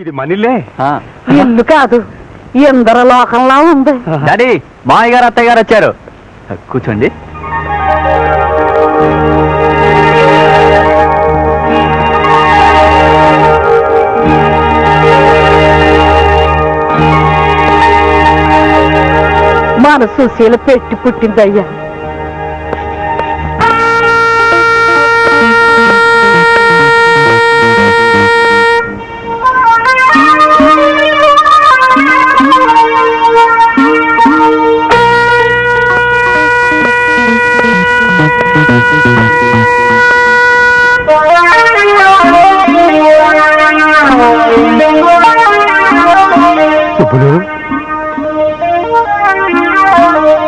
ఇది మనిలే ఇల్లు కాదు, ఇంద్రలోకంలా ఉంది. డాడీ, మామయ్య గారు అత్తయ్య గారు వచ్చారు. కూర్చోండి. మన సుశీల పెట్టి పుట్టిందయ్యా.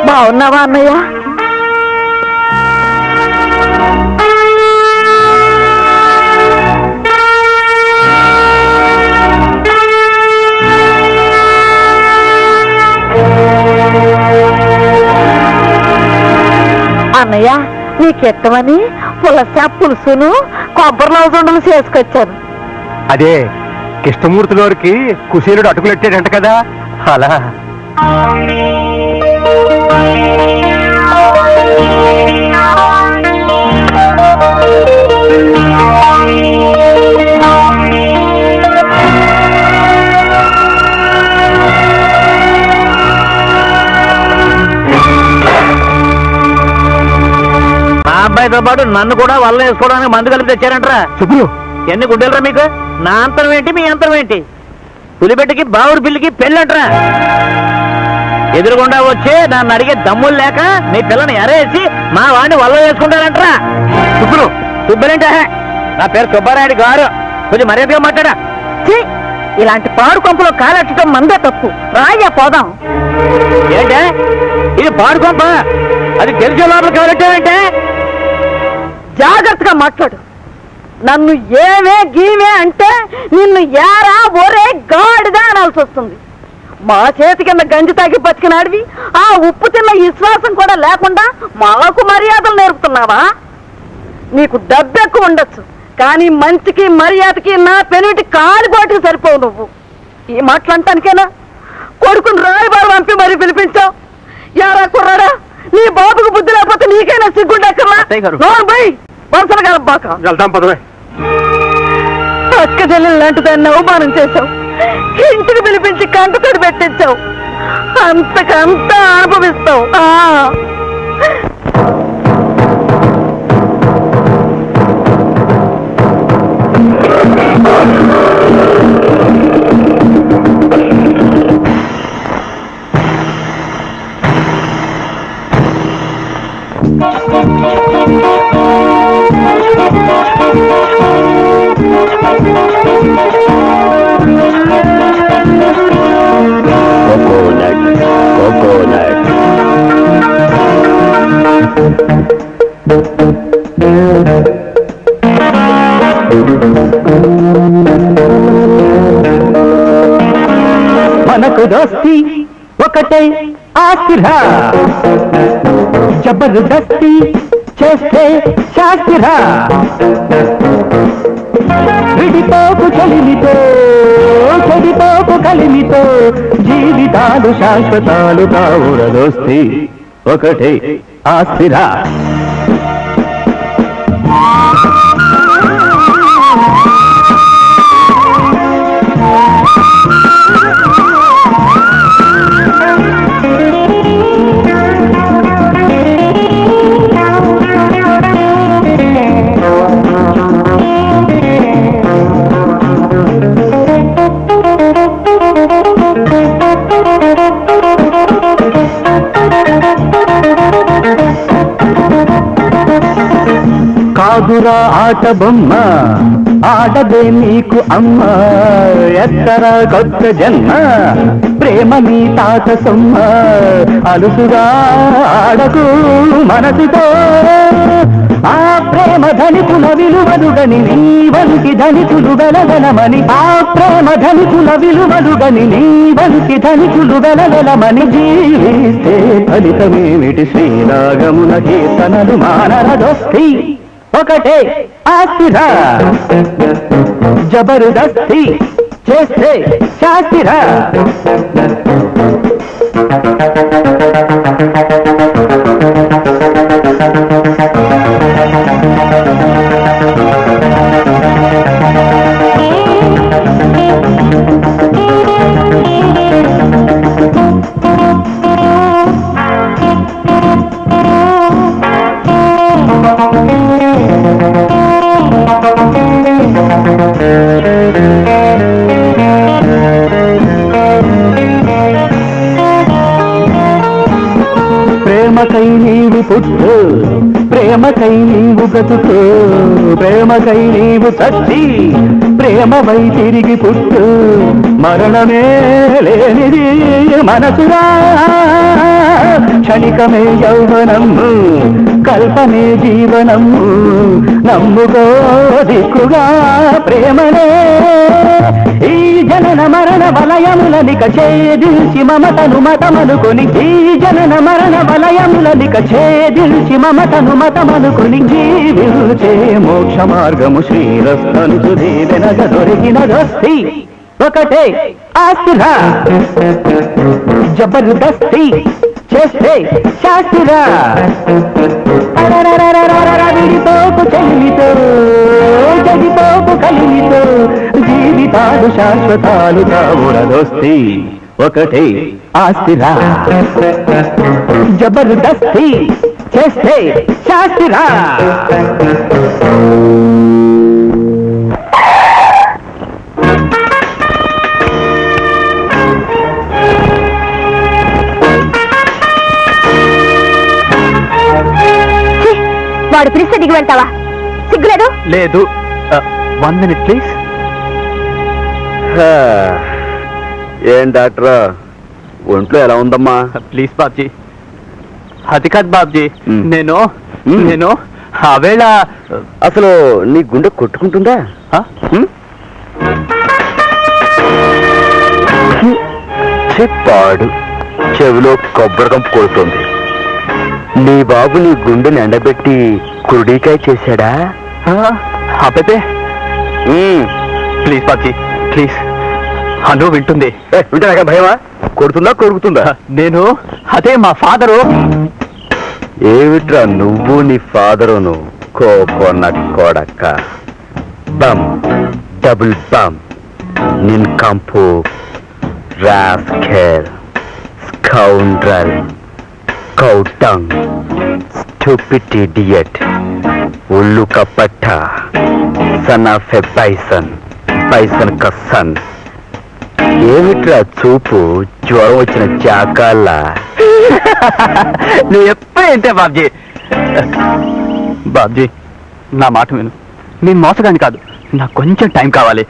బాగున్నావా అన్నయ్య? అన్నయ్య, నీకెట్టమని పులస పులుసును కొబ్బరి నవ్వుండలు చేసుకొచ్చాను. అదే కృష్ణమూర్తి గారికి కుశీలుడు అటుకులెట్టాడంట కదా, అలా. నా అబ్బాయితో పాటు నన్ను కూడా వల్ల వేసుకోవడానికి మందు కలిపి తెచ్చారంటరా. సుబ్బులు, ఎన్ని గుడ్డలరా మీకు? నా అంతరం ఏంటి, మీ అంతరం ఏంటి? పులిబెట్టికి బావురు పిల్లికి పెళ్ళంటరా. ఎదురుగుండా వచ్చి నన్ను అడిగే దమ్ములు లేక మీ పిల్లని ఎరేసి మా వాడిని వల్ల వేసుకుంటారంటరా. సుబ్బులు. సుబ్బలేంటే నా పేరు సుబ్బారాయుడు గారు, కొంచెం మర్యాదగా మాట్లాడా. ఇలాంటి పాడు కొంపలో కాలెట్టడం మందే తప్పు. రాయ్యా పోదాం. ఏంటే ఇది పాడు కొంప? అది తెలిసే లోపల కాలెట్టావంటే జాగ్రత్తగా మాట్లాడు. నన్ను ఏవే గీవే అంటే నిన్ను యారా ఒరే గాడిదా అనాల్సి వస్తుంది. మా చేతి కింద గంజి తాగి బతికినాడివి, ఆ ఉప్పు తిన్న విశ్వాసం కూడా లేకుండా మాకు మర్యాదలు నేర్పుతున్నావా? నీకు డబ్బు ఎక్కువ ఉండొచ్చు, కానీ మంచికి మర్యాదకి నా పెనుటి కాలిపోటుకు సరిపోవు. నువ్వు ఈ మాటలంటానికేనా కొడుకుని రాయబారు పంపి మరీ పిలిపించావు? యారా కుర్రాడా, నీ బాబుకు బుద్ధి లేకపోతే నీకైనా సిగ్గుండక్కర్లా? వరుసలు కలబాక వెళ్తాం పదవే. అక్క చెల్లెలు లాంటి దాన్ని అవమానం చేశావు, ఇంటికి పిలిపించి కంటతడి పెట్టించావు, అంతకంతా అనుభవిస్తావు. మనకు దోస్తి ఒకటే ఆశిరా, జబర్దస్తి చేస్తే శాస్తిరా. విడిపోకు చలిమితో చెడిపోకు కలిమితో, జీవితాలు శాశ్వతాలు కావుర. దోస్తి ఒకటే ఆశిరా. కాదురా ఆట బొమ్మ, ఆడదే నీకు అమ్మ. ఎత్తర కొత్త జన్మ, ప్రేమ నీ తాత సొమ్మ. అలుసుగా ఆడకు మనసుతో, ఆ ప్రేమ ధనికుల విలువలుగని నీ వంటి ధనికులు వెలవెలమని. ఆ ప్రేమ ధనికుల విలువలుగని నీ వంటి ధనికులు వెలవెలమని. జీవిస్తే ఫలితమేమిటి? శ్రీరాగమున కీర్తనలు మానర. దోస్తి ఒకటే ఆశిరా, జబర్దస్తి చేస్తే శాస్తిరా. ప్రేమకై నీవు పుట్టు, ప్రేమకై నీవు బ్రతుకు, ప్రేమకై నీవు చచ్చి ప్రేమపై తిరిగి పుట్టు. మరణమే లేనిది మనసురా, క్షణికమే యౌవనము, కల్పనే జీవనము. నమ్ముకో దిక్కుగా ప్రేమనే. ఈ జనన మరణ వలయములనిక ఛేదించి మమతను మతమనుకొని, ఈ జనన మరణ వలయములనిక ఛేదించి మమతను మతమనుకొని జీవించే మోక్ష మార్గము శ్రీరస్తను సుధీవెనగ దొరికినదొస్తి ఒకటే ఆస్తిరా. జబర్దస్తి చేస్తే శాస్తిరా. విడిపోకు చెల్లితో, జడిపోకు కలిమితో, జీవితాలు శాశ్వతాలు కావురదొస్తి ఒకటే ఆస్తిరా. జబర్దస్తి చేస్తే శాస్తిరా. వాడు పిలిస్తే దిగి వెళ్తావా? సిగ్గులేదు? లేదు. 1 minute ప్లీజ్. ఏం డాక్టర్, ఒంట్లో ఎలా ఉందమ్మా? ప్లీజ్ బాబ్జీ. అది కాదు బాబ్జీ, మ్. నేను మ్. నేను ఆవేళ అసలు నీ గుండె కొట్టుకుంటుందా? ఆ? చెప్పాడు, చెవిలో కొబ్బరికం కొడుతుంది. నీ బాబు నీ గుండెని ఎండబెట్టి కుడికాయ చేశాడా? అబ్బే ప్లీజ్ బాబ్జీ ప్లీజ్. అను వింటుంది. వింటాక భయమా? కొడుతుందా కొరుకుతుందా? నేను అదే మా ఫాదరు. ఏమిట్రా నువ్వు నీ ఫాదరును కోకోనట్ కొడక్క. బమ్ డబుల్ బమ్ నిన్ కంపు rascal scoundrel cow dung stupid idiot ఉల్లు కపట్ట son of a bison bison క సన్. ఏమిట్రా చూపు జ్వరం వచ్చిన జాకాల్లా? నువ్వు ఎప్పుడు ఏంటే బాబ్జీ. బాబ్జీ నా మాట విను. నేను మోసగాని కాదు, నాకు కొంచెం టైం కావాలి.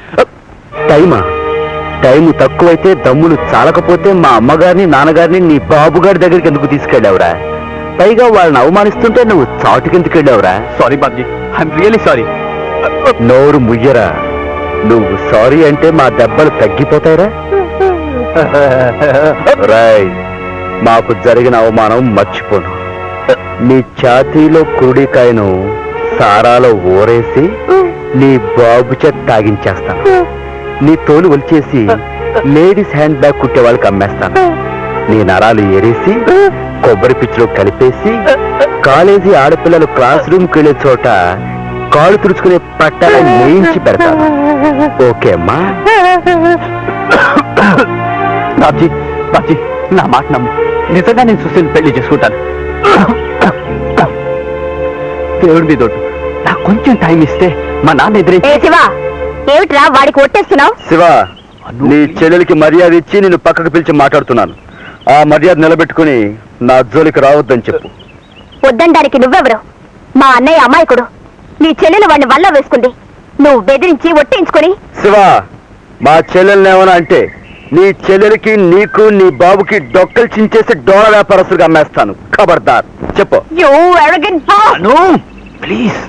టైమా? టైము తక్కువైతే దమ్ములు చాలకపోతే మా అమ్మగారిని నాన్నగారిని నీ బాబుగారి దగ్గరికి ఎందుకు తీసుకెళ్ళావురా? పైగా వాళ్ళని అవమానిస్తుంటే నువ్వు చాటుకెందుకు వెళ్ళావురా? Sorry Babji, I'm really sorry. నోరు ముయ్యరా. నువ్వు సారీ అంటే మా దెబ్బలు తగ్గిపోతాయిరా. రాయ్, మాకు జరిగిన అవమానం మర్చిపోను. నీ ఛాతీలో కుడికాయను సారాలో ఊరేసి నీ బాబు చేత తాగించేస్తాను. నీ తోలు ఒలిచేసి లేడీస్ హ్యాండ్ బ్యాగ్ కుట్టే వాళ్ళకి అమ్మేస్తాను. నీ నరాలు ఎరేసి కొబ్బరి పిచ్చిలో కలిపేసి కాలేజీ ఆడపిల్లలు క్లాస్ రూమ్కి వెళ్ళే చోట కాళ్ళు తుడుచుకునే పట్టాలని వేయించి పెడతాను. ఓకే అమ్మా? బాబ్జీ బాబ్జీ నా మాట నమ్ము. నిజంగా నేను సుశీల్ పెళ్లి చేసుకుంటాను. దేవుడి మీద ఒట్టు. నాకు కొంచెం టైం ఇస్తే మా నాన్న ఎదురే. శివా, ఏమిట్రా వాడికి ఒట్టేస్తున్నావు? శివ, నీ చెల్లెలికి మర్యాద ఇచ్చి నిన్ను పక్కకు పిలిచి మాట్లాడుతున్నాను. ఆ మర్యాద నిలబెట్టుకుని నా జోలికి రావద్దని చెప్పు. వద్దండానికి నువ్వెవరు? మా అన్నయ్య అమాయకుడు. నీ చెల్లెలు వాడిని వల్ల వేసుకుంది. నువ్వు బెదిరించి ఒట్టించుకుని. శివ, మా చెల్లెల్నేమన్నా అంటే నీ చెల్లెలికి నీకు నీ బాబుకి డొక్కలు చించేసి డోల వ్యాపారస్తులుగా అమ్మేస్తాను. ఖబర్దార్. చెప్పు. You arrogant boss! Anu please.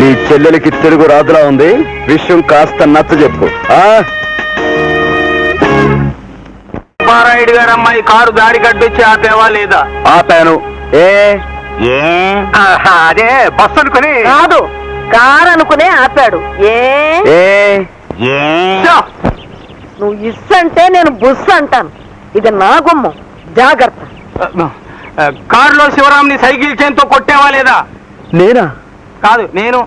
నీ చెల్లెలికి తెలుగు రాదులా ఉంది. విషయం కాస్త నచ్చ చెప్పు. సుబ్బారాయుడు గారు అమ్మాయి కారు దారి కట్టొచ్చి ఆపేవా లేదా? ఆపాను. ఏ అదే బస్సు అనుకుని కాదు, కారు అనుకునే ఆపాడు. నువ్వు ఇస్సంటే నేను బుస్ అంటాను. ఇది నా గుమ్మం, జాగ్రత్త. కారులో శివరాంని సైకిల్ చైన్తో కొట్టావా లేదా? నేనా? కాదు, నేను